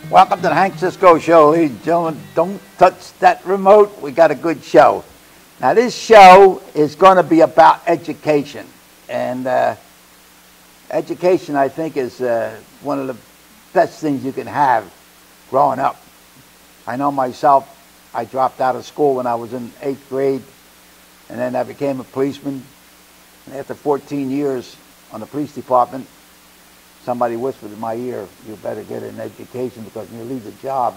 Welcome to the Hank Cisco Show, ladies and gentlemen. Don't touch that remote. We got a good show. Now, this show is going to be about education. And education, I think, is one of the best things you can have growing up. I know myself, I dropped out of school when I was in 8th grade, and then I became a policeman. And after 14 years on the police department, somebody whispered in my ear, you better get an education because when you leave the job,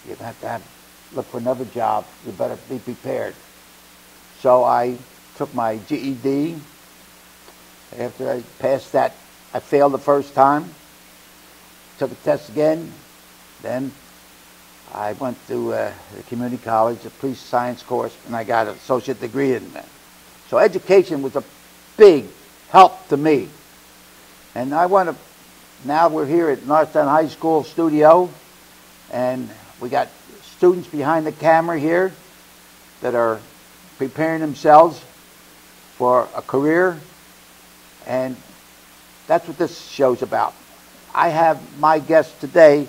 you're going to have to look for another job. You better be prepared. So I took my GED. After I passed that, I failed the first time. Took a test again. Then I went to the community college, a police science course, and I got an associate degree in that. So education was a big help to me. And I want to, now we're here at Northtown High School studio, and we got students behind the camera here that are preparing themselves for a career, and that's what this show's about. I have my guest today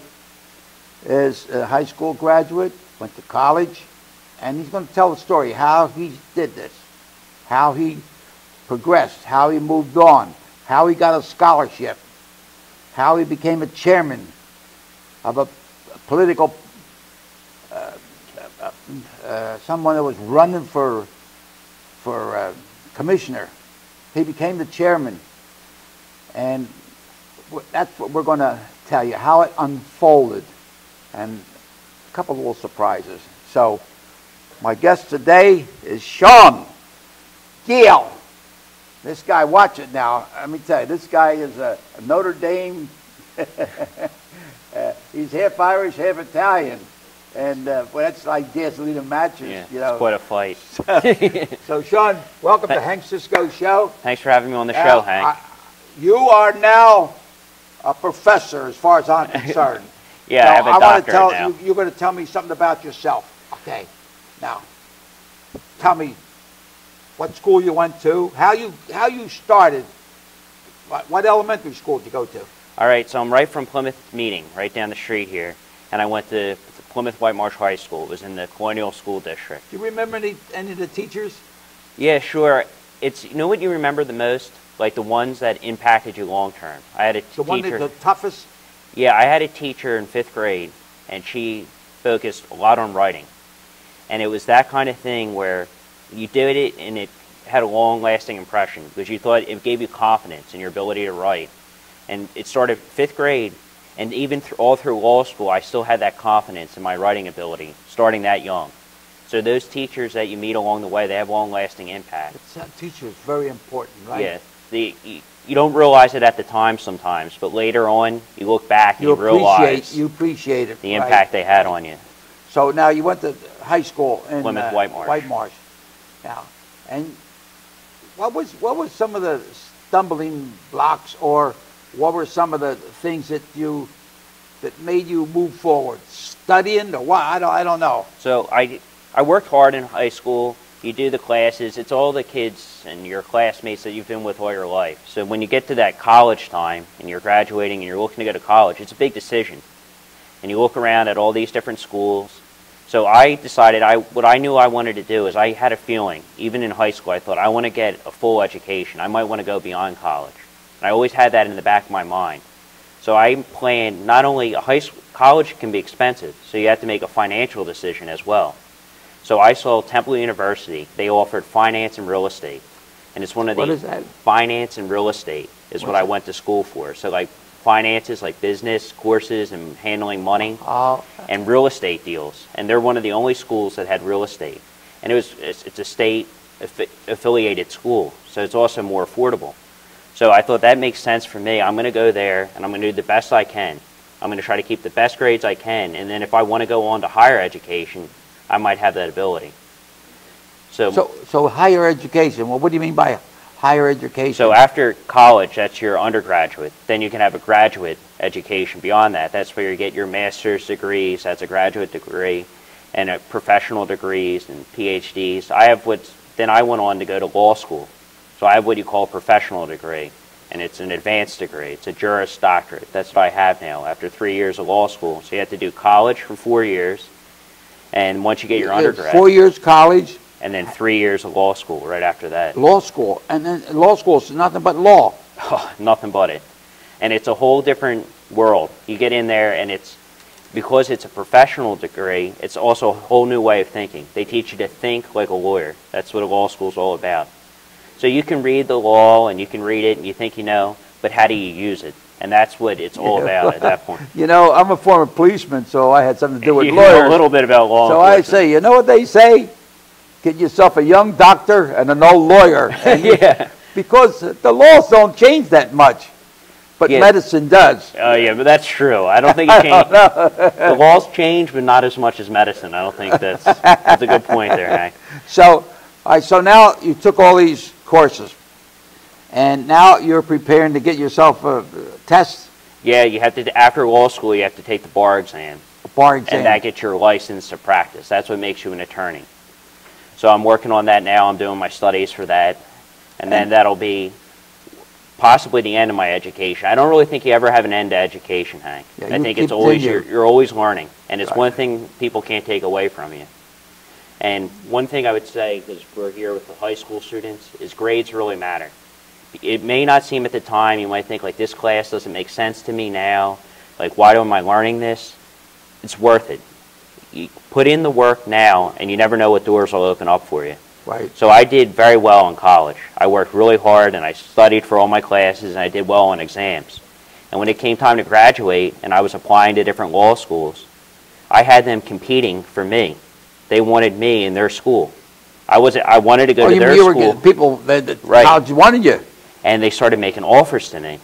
is a high school graduate, went to college, and he's going to tell the story how he did this, how he progressed, how he moved on, how he got a scholarship, how he became a chairman of a political, someone that was running for commissioner. He became the chairman, and that's what we're going to tell you, how it unfolded, and a couple of little surprises. So my guest today is Sean Gale. This guy, watch it now. Let me tell you, this guy is a Notre Dame. He's half Irish, half Italian. And well, that's like dancing matches, yeah, you know. It's quite a fight. So, Sean, welcome to Hank Cisco Show. Thanks for having me on the show, Hank. You are now a professor, as far as I'm concerned. Yeah, so I have a doctorate now. You're going to tell me something about yourself. Okay. Now, tell me what school you went to, how you started, what elementary school did you go to? All right, so I'm right from Plymouth Meeting, right down the street here, and I went to Plymouth White Marsh High School. It was in the Colonial School District. Do you remember any of the teachers? Yeah, sure. You know what you remember the most? Like the ones that impacted you long term. I had a teacher. The one that's the toughest? Yeah, I had a teacher in 5th grade, and she focused a lot on writing. And it was that kind of thing where you did it and it had a long-lasting impression because you thought it gave you confidence in your ability to write. And it started 5th grade, and even all through law school, I still had that confidence in my writing ability, starting that young. So those teachers that you meet along the way, they have long-lasting impact. That teacher is very important, right? Yeah. You don't realize it at the time sometimes, but later on, you look back and you realize you appreciate it, the impact they had on you. So now you went to high school in Plymouth White Marsh. White Marsh. Now, and what was some of the stumbling blocks, or what were some of the things that made you move forward? Studying or what? I don't know. So I worked hard in high school. You do the classes. It's all the kids and your classmates that you've been with all your life. So when you get to that college time and you're graduating and you're looking to go to college, it's a big decision. And you look around at all these different schools. So I decided what I knew I wanted to do is I had a feeling, even in high school, I thought I want to get a full education. I might want to go beyond college. And I always had that in the back of my mind. So I planned not only college can be expensive, so you have to make a financial decision as well. So I saw Temple University. They offered finance and real estate. And it's one of the... What is that? Finance and real estate is what I went to school for. So like finances, like business courses and handling money, and real estate deals. And they're one of the only schools that had real estate. And it's a state affiliated school, so it's also more affordable. So I thought that makes sense for me. I'm going to go there and I'm going to do the best I can. I'm going to try to keep the best grades I can, and then if I want to go on to higher education, I might have that ability. So higher education, well, what do you mean by higher education? So after college, that's your undergraduate. Then you can have a graduate education beyond that. That's where you get your master's degrees, that's a graduate degree, and professional degrees and PhDs. Then I went on to go to law school. So I have what you call a professional degree. and it's an advanced degree. It's a Juris Doctorate. That's what I have now after 3 years of law school. So you have to do college for 4 years, and once you get your undergrad, 4 years college, and then 3 years of law school right after that. Law school, and then law school is nothing but law. Oh, nothing but it. And it's a whole different world. You get in there, and because it's a professional degree, it's also a whole new way of thinking. They teach you to think like a lawyer. That's what a law school is all about. So you can read the law, and you can read it, and you think you know, but how do you use it? And that's what it's all about at that point. You know, I'm a former policeman, so I had something to do with you lawyers. know a little bit about law So I say, you know what they say? Get yourself a young doctor and an old lawyer. And yeah. Because the laws don't change that much, but medicine does. Oh, yeah, but that's true. I don't think it changed. The laws change, but not as much as medicine. I don't think that's a good point there, Hank. So now you took all these courses, and now you're preparing to get yourself a test. Yeah, you have to. After law school, you have to take the bar exam. A bar exam. And that gets your license to practice. That's what makes you an attorney. So I'm working on that now. I'm doing my studies for that. And then that'll be possibly the end of my education. I don't really think you ever have an end to education, Hank. Yeah, I think it's always, you're always learning. And it's one thing people can't take away from you. And one thing I would say, because we're here with the high school students, is grades really matter. It may not seem at the time, you might think like this class doesn't make sense to me now. Like, why am I learning this? It's worth it. You put in the work now, and you never know what doors will open up for you. Right. So I did very well in college. I worked really hard, and I studied for all my classes, and I did well on exams. And when it came time to graduate, and I was applying to different law schools, I had them competing for me. They wanted me in their school. I wanted to go to their school. People, the college wanted you. And they started making offers to me.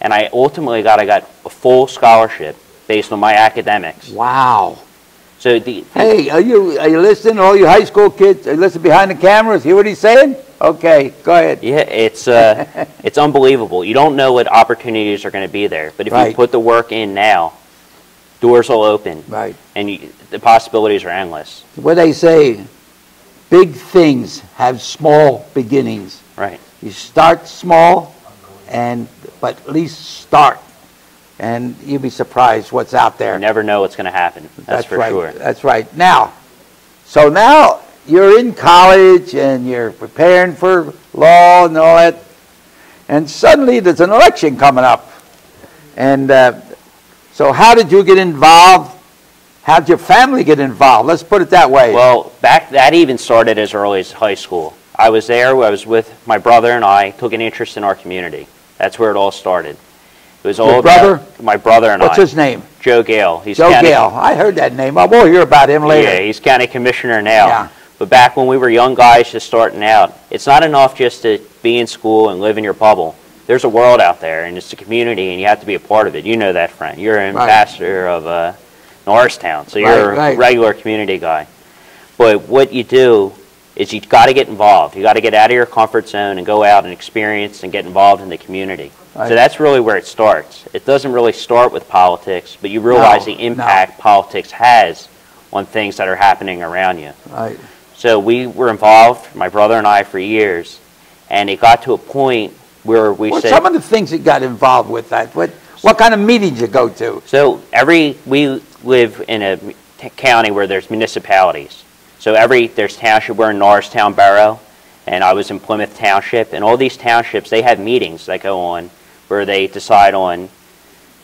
And I ultimately got a full scholarship based on my academics. Wow. So hey, are you listening, all you high school kids? Are you listening behind the cameras? Hear what he's saying? Okay, go ahead. Yeah, it's unbelievable. You don't know what opportunities are going to be there, but if you put the work in now, doors will open. Right. And the possibilities are endless. What they say, big things have small beginnings. Right. You start small, but at least start. And you'll be surprised what's out there. You never know what's going to happen. That's for sure. That's right. Now you're in college and you're preparing for law and all that, and suddenly there's an election coming up. And so how did you get involved? How did your family get involved? Let's put it that way. Well, that even started as early as high school. I was there. I was with my brother, and I took an interest in our community. That's where it all started. It was all about my brother and What's his name? Joe Gale. Joe Gale. I heard that name. We'll hear about him later. Yeah, he's county commissioner now. Yeah. But back when we were young guys just starting out, it's not enough just to be in school and live in your bubble. There's a world out there, and it's a community, and you have to be a part of it. You know that, friend. You're an ambassador of Norristown, so you're a regular community guy. But what you do is you've got to get involved. You've got to get out of your comfort zone and go out and experience and get involved in the community. Right. So that's really where it starts. It doesn't really start with politics, but you realize the impact politics has on things that are happening around you. Right. So we were involved, my brother and I, for years, and it got to a point where we said... some of the things you got involved with that? What kind of meetings you go to? So we live in a county where there's municipalities. So there's township. We're in Norristown Borough, and I was in Plymouth Township. And all these townships, they have meetings that go on where they decide on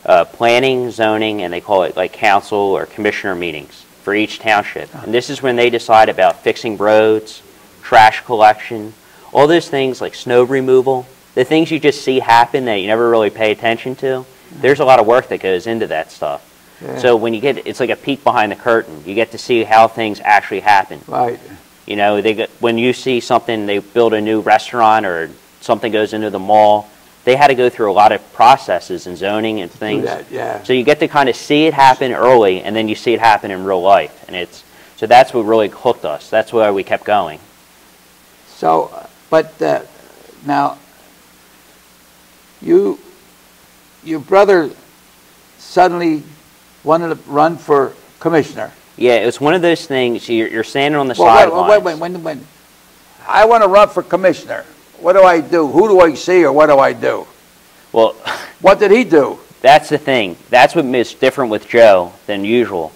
planning, zoning, and they call it like council or commissioner meetings for each township. And this is when they decide about fixing roads, trash collection, all those things like snow removal, the things you just see happen that you never really pay attention to. There's a lot of work that goes into that stuff. Yeah. So when you it's like a peek behind the curtain. You get to see how things actually happen. Right. You know, when you see something, they build a new restaurant or something goes into the mall, they had to go through a lot of processes and zoning and things. Yeah. So you get to kind of see it happen early, and then you see it happen in real life. And so that's what really hooked us. That's why we kept going. So, but now, your brother suddenly wanted to run for commissioner. Yeah, it was one of those things. You're standing on the sidelines. Wait. I want to run for commissioner. What do I do? Who do I see, or what do I do? Well, What did he do? that's the thing. That's what is different with Joe than usual.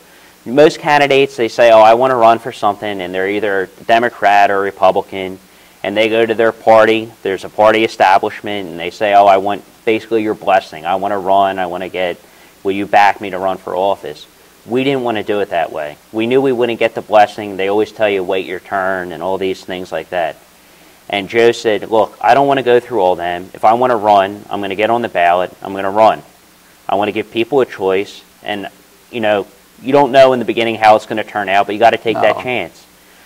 Most candidates, they say, oh, I want to run for something, and they're either Democrat or Republican, and they go to their party. There's a party establishment, and they say, oh, I want basically your blessing. I want to run. I want to get, will you back me to run for office? We didn't want to do it that way. We knew we wouldn't get the blessing. They always tell you, wait your turn, and all these things like that. And Joe said, look, I don't want to go through all them. If I want to run, I'm going to get on the ballot. I'm going to run. I want to give people a choice. And, you know, you don't know in the beginning how it's going to turn out, but you got to take that chance.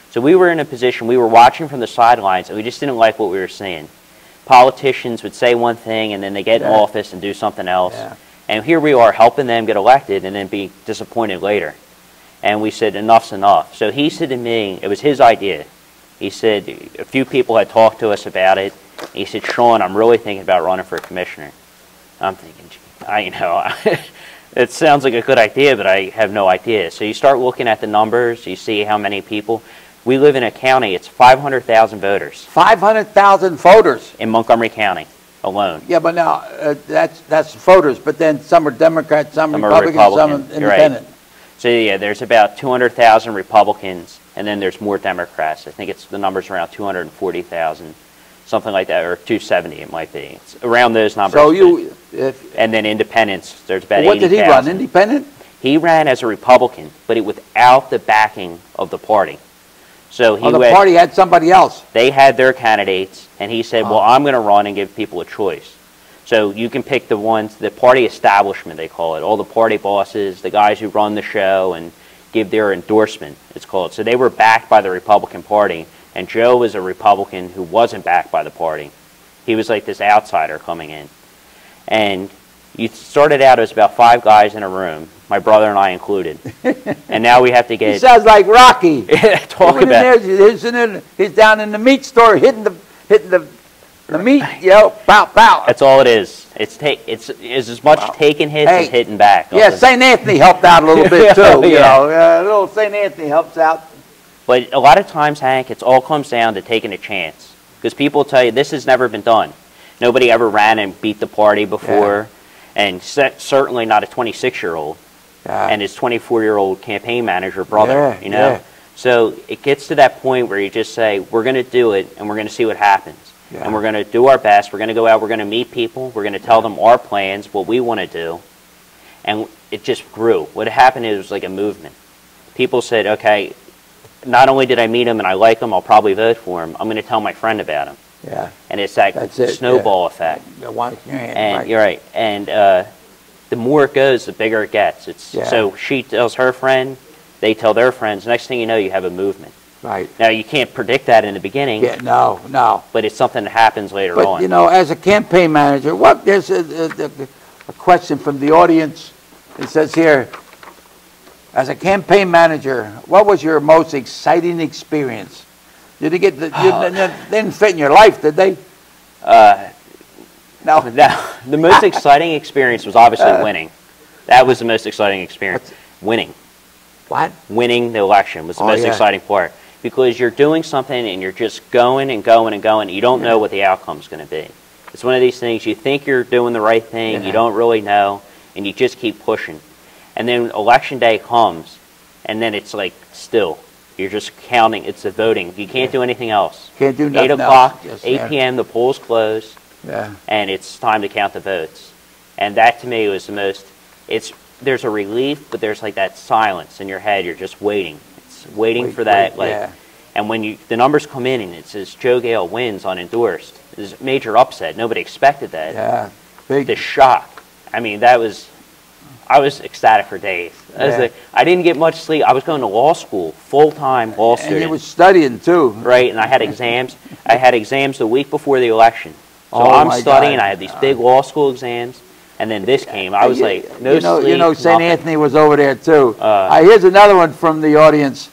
So we were in a position, we were watching from the sidelines, and we just didn't like what we were seeing. Politicians would say one thing, and then they get in office and do something else. And here we are helping them get elected and then be disappointed later. And we said, enough's enough. So he said to me, it was his idea. He said, a few people had talked to us about it. He said, Sean, I'm really thinking about running for commissioner. I'm thinking, it sounds like a good idea, but I have no idea. So you start looking at the numbers, you see how many people. We live in a county, it's 500,000 voters. 500,000 voters? In Montgomery County alone. Yeah, but now, that's voters, but then some are Democrats, some are Republicans, some are independent. Right. So yeah, there's about 200,000 Republicans, and then there's more Democrats. I think it's the number's around 240,000, something like that, or 270 it might be. It's around those numbers. So you... and then independents, there's about 80,000. What did he run, independent? He ran as a Republican, but without the backing of the party. So he the party had somebody else. They had their candidates, and he said, well, I'm going to run and give people a choice. So you can pick the ones, the party establishment, they call it, all the party bosses, the guys who run the show and give their endorsement, it's called. So they were backed by the Republican Party, and Joe was a Republican who wasn't backed by the party. He was like this outsider coming in. And you started out as about 5 guys in a room, my brother and I included. And now we have to get... He sounds like Rocky. Talk about it. He's down in the meat store hitting the meat, pow, pow. That's all it is. It's as much taking hits as hitting back. Yeah, St. Anthony helped out a little bit too. Little St. Anthony helps out. But a lot of times, Hank, it all comes down to taking a chance. Because people tell you, this has never been done. Nobody ever ran and beat the party before. And certainly not a 26-year-old. And his 24-year-old campaign manager brother, you know? So it gets to that point where you just say, we're going to do it, and we're going to see what happens. And we're going to do our best. We're going to go out. We're going to meet people. We're going to tell them our plans, what we want to do. And it just grew. What happened is it was like a movement. People said, okay, not only did I meet him and I like him, I'll probably vote for him. I'm going to tell my friend about him. And it's that snowball effect. And you're right. And the more it goes, the bigger it gets. So she tells her friend, they tell their friends. Next thing you know, you have a movement. Now, you can't predict that in the beginning. No. But it's something that happens later on. But, you know, as a campaign manager, there's a question from the audience. It says here, as a campaign manager, what was your most exciting experience? Did you get they didn't fit in your life, did they? No. The most exciting experience was obviously winning. That was the most exciting experience. Winning. What? Winning the election was the most exciting part. Because you're doing something and you're just going and going and going. You don't know what the outcome's going to be. It's one of these things, you think you're doing the right thing, you don't really know, and you just keep pushing. And then election day comes, and then it's like still. You're just counting. It's the voting. You can't do anything else. Can't do nothing 8 o'clock, else. 8 p.m., the polls close, and it's time to count the votes. And that, to me, was the most, there's a relief, but there's like that silence in your head. You're just waiting. It's waiting for that. And when the numbers come in and it says Joe Gale wins unendorsed, it's a major upset. Nobody expected that. The shock. I mean, I was ecstatic for days. I didn't get much sleep. I was going to law school, full-time law student. And you were studying, too. Right, and I had exams. I had exams the week before the election. So I'm studying. I had these big law school exams. And then this came. I was like, sleep, You know, St. nothing. Anthony was over there, too. Here's another one from the audience.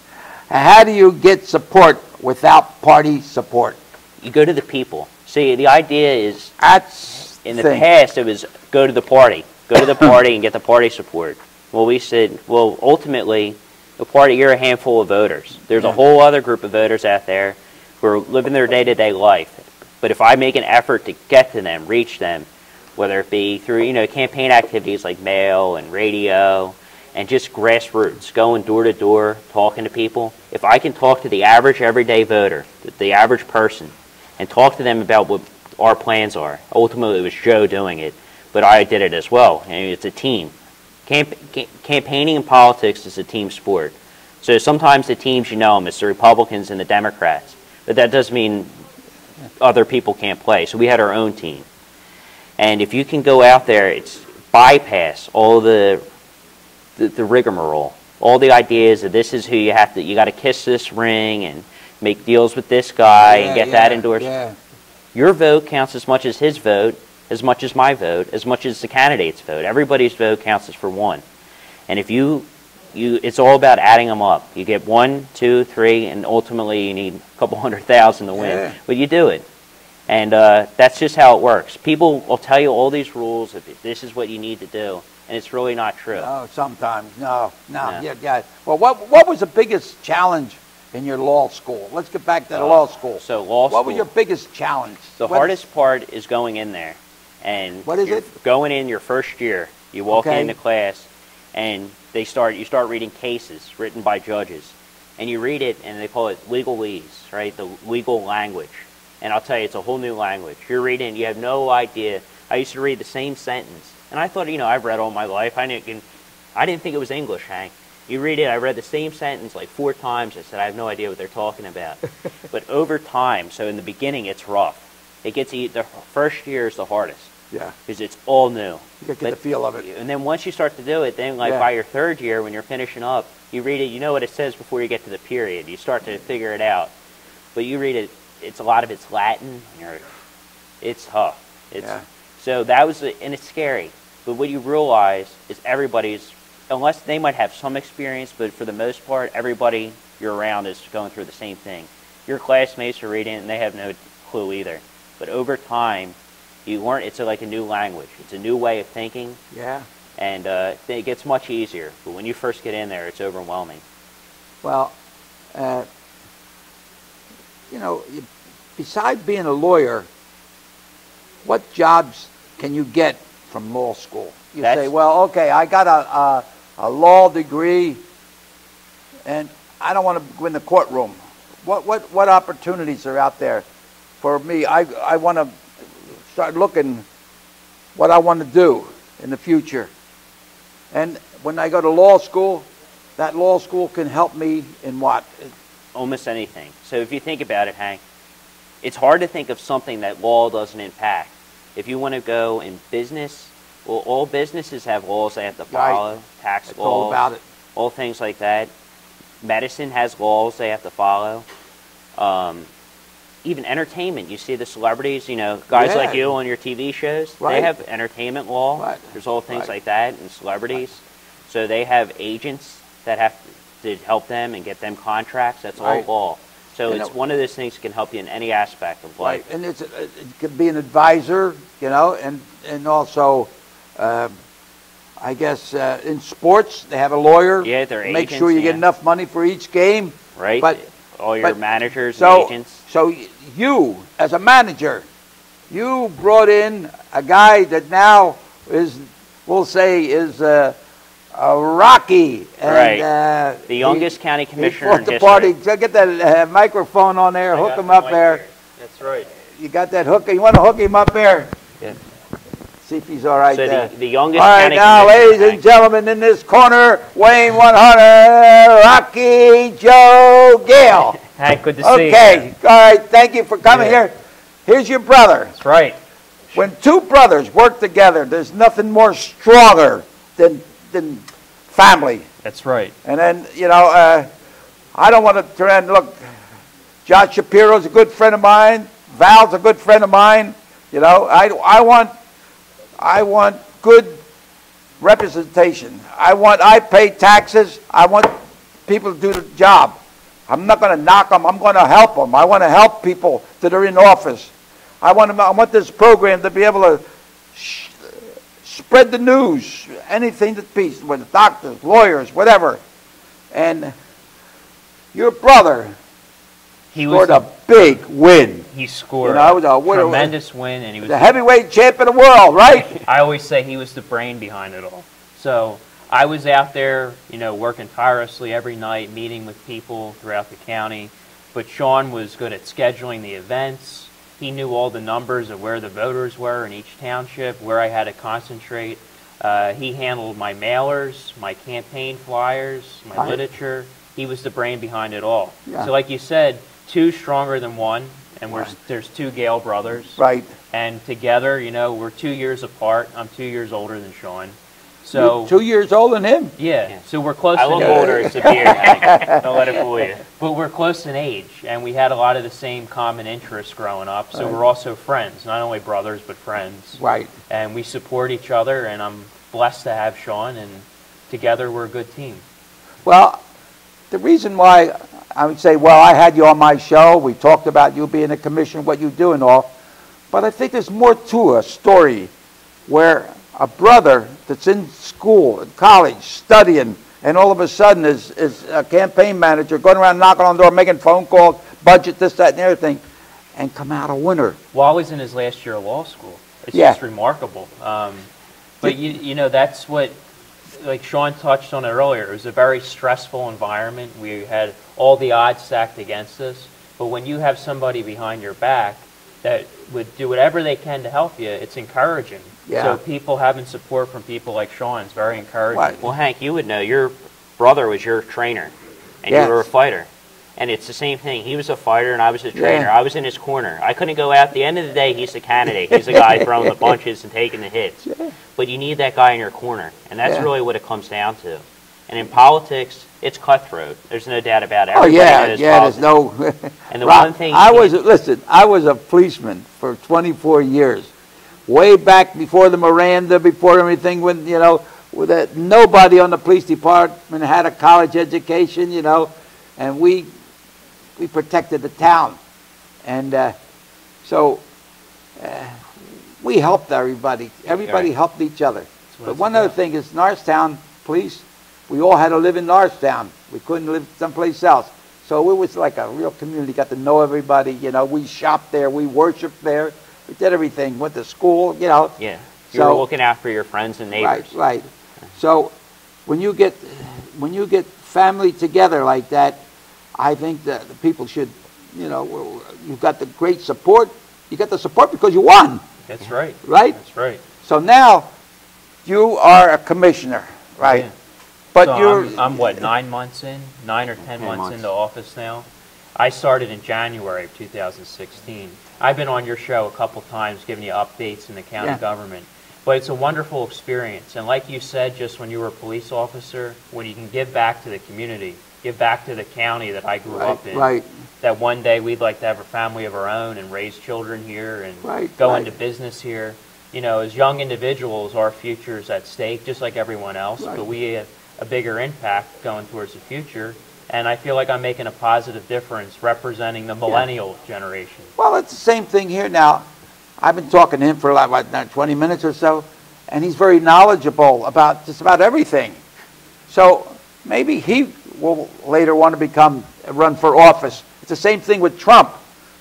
How do you get support without party support? You go to the people. See, the idea is, in the past, it was go to the party. Go to the party and get the party support. Well, we said, well, ultimately, the party, you're a handful of voters. There's a whole other group of voters out there who are living their day-to-day life. But if I make an effort to get to them, reach them, whether it be through, campaign activities like mail and radio and just grassroots, going door to door, talking to people. If I can talk to the average everyday voter, the average person, and talk to them about what our plans are. Ultimately, it was Joe doing it, but I did it as well. And it's a team. Campaigning and politics is a team sport. So sometimes the teams, them, it's the Republicans and the Democrats. But that doesn't mean other people can't play. So we had our own team. And if you can go out there, it's bypass all the rigmarole, all the ideas of this is who you have to, you got to kiss this ring and make deals with this guy and get that endorsed. Yeah. Your vote counts as much as his vote, as much as my vote, as much as the candidate's vote. Everybody's vote counts as for one. And if it's all about adding them up. You get 1, 2, 3, and ultimately you need a couple 100,000 to win. Yeah. But you do it. And that's just how it works. People will tell you all these rules, if this is what you need to do, and it's really not true. No, sometimes. No. Yeah. Well, what was the biggest challenge in your law school? Let's get back to the law school. So law school. What was your biggest challenge? The hardest part is going in there. And what is it? Going in your first year. You walk into class, and you start reading cases written by judges. And you read it, and they call it legalese, right? The legal language. And I'll tell you, it's a whole new language. You're reading, you have no idea. I used to read the same sentence. And I thought, I've read all my life. I didn't think it was English, Hank. You read it, I read the same sentence like 4 times. I said, I have no idea what they're talking about. But over time, so in the beginning, it's rough. The first year is the hardest. Yeah. Because it's all new. You get the feel of it. And then once you start to do it, then by your 3rd year, when you're finishing up, you read it, you know what it says before you get to the period. You start to figure it out. But you read it, a lot of it's Latin. It's tough. So that was, and it's scary. But what you realize is unless they might have some experience, but for the most part, everybody you're around is going through the same thing. Your classmates are reading it, and they have no clue either. But over time, you learn, it's like a new language. It's a new way of thinking. Yeah. And it gets much easier. But when you first get in there, it's overwhelming. Well, besides being a lawyer, what jobs can you get from law school? You say, well, okay, I got a law degree, and I don't want to go in the courtroom. What opportunities are out there for me? I want to start looking what I want to do in the future. And when I go to law school, that law school can help me in what? Almost anything. So if you think about it, Hank, it's hard to think of something that law doesn't impact. If you want to go in business, well, all businesses have laws they have to follow, tax laws, all about it. All things like that. Medicine has laws they have to follow. Even entertainment, you see the celebrities, guys like you on your TV shows, they have entertainment law. Right. There's all things like that, and celebrities. Right. So they have agents that have to help them and get them contracts. That's all law. So it's one of those things that can help you in any aspect of life. Right, and it could be an advisor, and also, I guess, in sports, they have a lawyer. Yeah, they're agents. Make sure you get enough money for each game. Right, all your managers and agents. So you, as a manager, you brought in a guy that now is, we'll say, is Rocky. And, the youngest county commissioner in history. Get that microphone on there, hook him up there. That's right. You got that hook? You want to hook him up there? Yeah. See if he's all right there. The youngest county commissioner. All right, now, ladies and gentlemen, in this corner, weighing 100, Rocky Joe Gale. Hi, good to see you. Okay, all right, thank you for coming here. Here's your brother. That's right. When 2 brothers work together, there's nothing more stronger than family. That's right. And then, I don't want to turn, look, Josh Shapiro's a good friend of mine. Val's a good friend of mine. I want good representation. I pay taxes. I want people to do the job. I'm not going to knock them. I'm going to help them. I want to help people that are in office. I want this program to be able to spread the news, anything that peace, with doctors, lawyers, whatever. And your brother He scored was a big win. He scored you know, a tremendous win, and he was the heavyweight champion of the world, right? I always say he was the brain behind it all. So I was out there, you know, working tirelessly every night, meeting with people throughout the county. But Sean was good at scheduling the events. He knew all the numbers of where the voters were in each township, where I had to concentrate. He handled my mailers, my campaign flyers, my literature. He was the brain behind it all. Yeah. So like you said, two stronger than one, and there's two Gale brothers. Right. And together, you know, we're 2 years apart. I'm 2 years older than Sean. So you're 2 years older than him? Yeah. So we're close. I look older. It's a beard. Don't let it fool you. But we're close in age, and we had a lot of the same common interests growing up. So we're also friends, not only brothers, but friends. Right. And we support each other, and I'm blessed to have Sean, and together we're a good team. Well, the reason why I would say, well, I had you on my show. We talked about you being a commissioner, what you do and all. But I think there's more to a story where a brother that's in school, in college, studying, and all of a sudden is a campaign manager going around knocking on the door, making phone calls, budget, this, that, and everything, and come out a winner. Well, I was in his last year of law school. It's just remarkable. But, you know, that's what, like Sean touched on it earlier, it was a very stressful environment. We had all the odds stacked against us. But when you have somebody behind your back that would do whatever they can to help you, it's encouraging. Yeah. So people having support from people like Sean is very encouraging. Right. Well, Hank, you would know. Your brother was your trainer, and Yes. you were a fighter. And it's the same thing. He was a fighter, and I was a trainer. Yeah. I was in his corner. I couldn't go out. At the end of the day, he's the candidate. He's the guy throwing the punches and taking the hits. Yeah. But you need that guy in your corner, and that's Yeah. really what it comes down to. And in politics, it's cutthroat. There's no doubt about it. Oh, Everybody yeah, knows yeah, politics. there's no... And the Rob, one thing... I was a policeman for 24 years. Way back before the Miranda, before everything, when, you know, nobody on the police department had a college education, you know, and we protected the town. And so we helped everybody. Everybody helped each other. But one other thing is Norristown Police, we all had to live in Norristown. We couldn't live someplace else. So it was like a real community, got to know everybody, you know. We shopped there, we worshiped there, we did everything, went to school, you know. Yeah, you were looking after your friends and neighbors. Right. So when you get family together like that, I think that the people should, you know, you've got the great support. You got the support because you won. That's right. Right? That's right. So now you are a commissioner, right? Yeah. But so I'm what, 9 months in? 9 or 10 months into office now? I started in January of 2016. I've been on your show a couple times giving you updates in the county government. But it's a wonderful experience. And like you said, just when you were a police officer, when you can give back to the community, give back to the county that I grew up in, that one day we'd like to have a family of our own and raise children here and go into business here. You know, as young individuals, our future is at stake, just like everyone else, but we have a bigger impact going towards the future. And I feel like I'm making a positive difference representing the millennial generation. Well, it's the same thing here now. I've been talking to him for like, what, 20 minutes or so, and he's very knowledgeable about just about everything. So maybe he will later want to run for office. It's the same thing with Trump.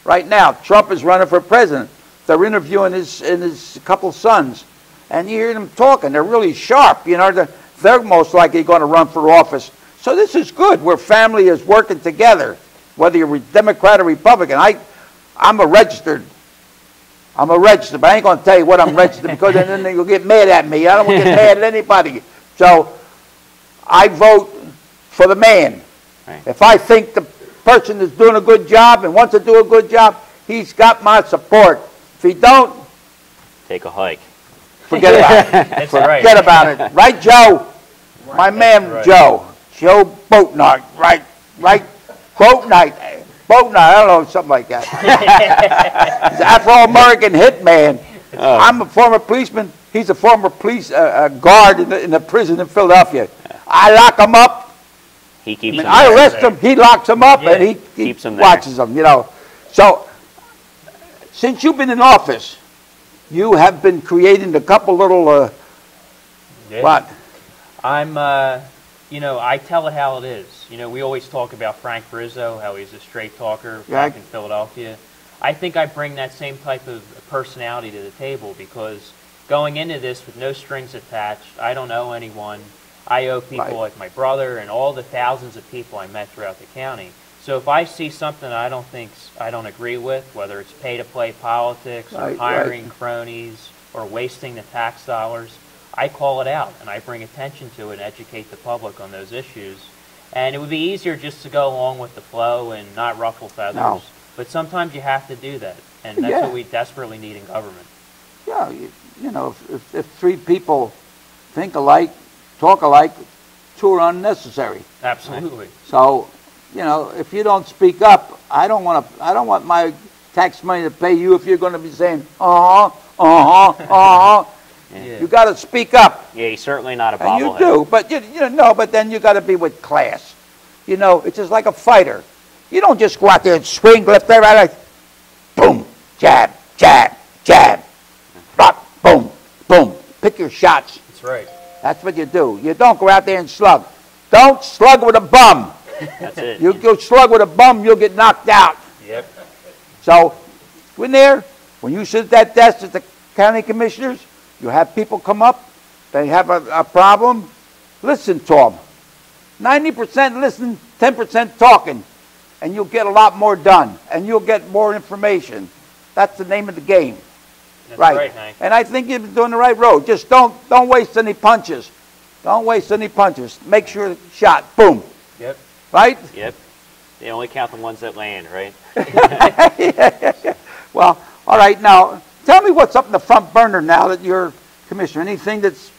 Right now, Trump is running for president. They're interviewing his couple sons, and you hear them talking. They're really sharp. You know, they're most likely going to run for office. So this is good, where family is working together, whether you're Democrat or Republican. I'm a registered, but I ain't going to tell you what I'm registered because then you'll get mad at me. I don't want to get mad at anybody. So I vote for the man. Right. If I think the person is doing a good job and wants to do a good job, he's got my support. If he don't, take a hike. Forget about it. Forget about it. Right, Joe? Right. My man, Joe. Joe Boatnight. Right. Boatnight. I don't know, something like that. He's an Afro-American hitman. Oh. I'm a former policeman. He's a former police guard in the prison in Philadelphia. I lock him up. He keeps him I arrest him. He locks him up, and he keeps him watches him. You know. So since you've been in office, you have been creating a couple little what? I'm, you know, I tell it how it is. You know, we always talk about Frank Rizzo, how he's a straight talker back in Philadelphia. I think I bring that same type of personality to the table because going into this with no strings attached, I don't know anyone. I owe people like my brother and all the thousands of people I met throughout the county. So if I see something I don't agree with, whether it's pay-to-play politics or hiring cronies or wasting the tax dollars, I call it out and I bring attention to it and educate the public on those issues. And it would be easier just to go along with the flow and not ruffle feathers. No. But sometimes you have to do that, and that's what we desperately need in government. Yeah, you know, if three people think alike, talk alike, two are unnecessary. Absolutely. So, you know, if you don't speak up, I don't want my tax money to pay you if you're going to be saying Yeah. You got to speak up. Yeah, he's certainly not a bobblehead. And you do, but you know, but then you got to be with class. You know, it's just like a fighter. You don't just go out there and swing left, right, right. Boom, jab, jab, jab. Rock, boom, boom. Pick your shots. That's right. That's what you do. You don't go out there and slug. Don't slug with a bum. That's it. You go slug with a bum, you'll get knocked out. Yep. So, when you sit at that desk as the county commissioners, you have people come up, they have a problem, listen to them. 90% listen, 10% talking, and you'll get a lot more done, and you'll get more information. That's the name of the game. That's right, Hank. And I think you're doing the right road. Just don't waste any punches. Don't waste any punches. Make sure the shot, boom. Yep. Right? Yep. They only count the ones that land, right? Yeah. Well, all right. Now, tell me what's up in the front burner now that you're commissioner. Anything that's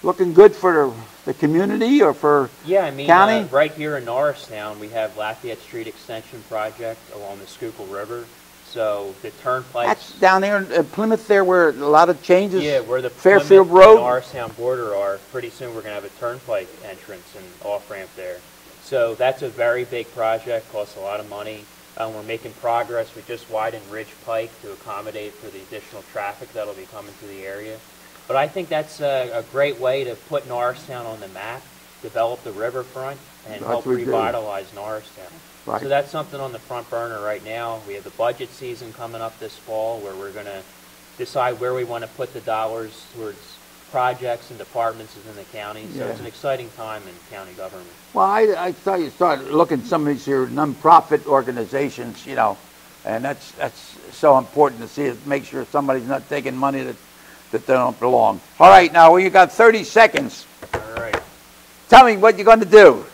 looking good for the community or for county? Right here in Norristown, we have Lafayette Street Extension Project along the Schuylkill River. So the turnpike. That's down there in Plymouth there where a lot of changes. Yeah, where the Fairfield Plymouth Road and Norristown border are. Pretty soon we're going to have a turnpike entrance and off-ramp there. So that's a very big project, costs a lot of money. We're making progress. We just widened Ridge Pike to accommodate for the additional traffic that'll be coming to the area. But I think that's a great way to put Norristown on the map, develop the riverfront, and help revitalize Norristown. Right. So that's something on the front burner right now. We have the budget season coming up this fall where we're going to decide where we want to put the dollars towards projects and departments within the county. So it's an exciting time in county government. Well, I saw you start looking at some of these here nonprofit organizations, you know, and that's so important to see it. Make sure somebody's not taking money that they don't belong. All right, now you got 30 seconds. All right. Tell me what you're going to do.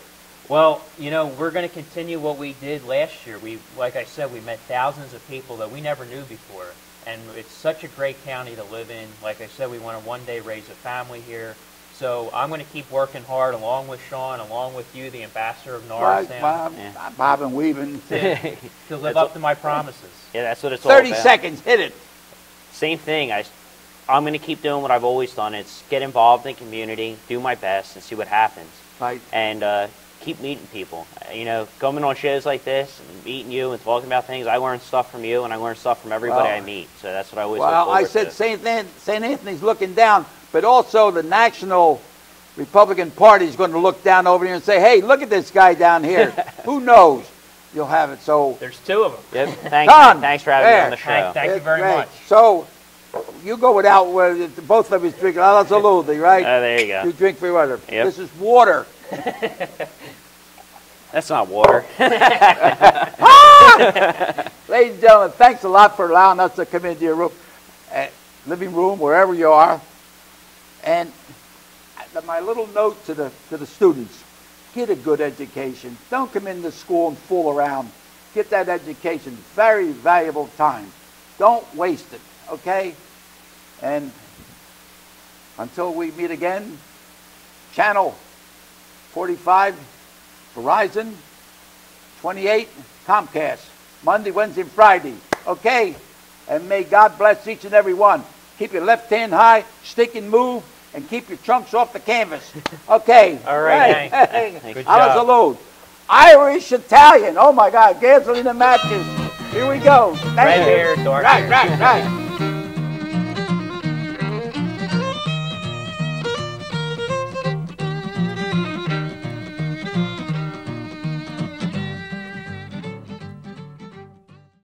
Well, you know, we're going to continue what we did last year. Like I said, we met thousands of people that we never knew before. And it's such a great county to live in. Like I said, we want to one day raise a family here. So I'm going to keep working hard along with Sean, along with you, the ambassador of Norristown. Bob and weaving. To live up to my promises. Yeah, that's what it's all about. 30 seconds, hit it. Same thing. I'm going to keep doing what I've always done. It's get involved in the community, do my best, and see what happens. Right. And keep meeting people. You know, coming on shows like this, and meeting you and talking about things, I learn stuff from you, and I learn stuff from everybody I meet. So that's what I always look forward to. Well, I said St. Anthony's looking down, but also the National Republican Party is going to look down over here and say, hey, look at this guy down here. Who knows? You'll have it. So there's two of them. Yep. Thanks for having me on the show. Thank you very much. So you go without, both of us drink. That's a little, right? There you go. You drink free water. Yep. This is water. That's not water. Ladies and gentlemen, thanks a lot for allowing us to come into your room, living room, wherever you are. And my little note to the students, get a good education. Don't come into school and fool around. Get that education. Very valuable time. Don't waste it, okay? And until we meet again, Channel 45, Verizon, 28, Comcast, Monday, Wednesday, and Friday. Okay? And may God bless each and every one. Keep your left hand high, stick and move, and keep your trunks off the canvas. Okay. All right. Hey. Good How's the job. load? Irish, Italian. Oh, my God. Gasoline and matches. Here we go. Thank Red you. hair, dark hair. Right.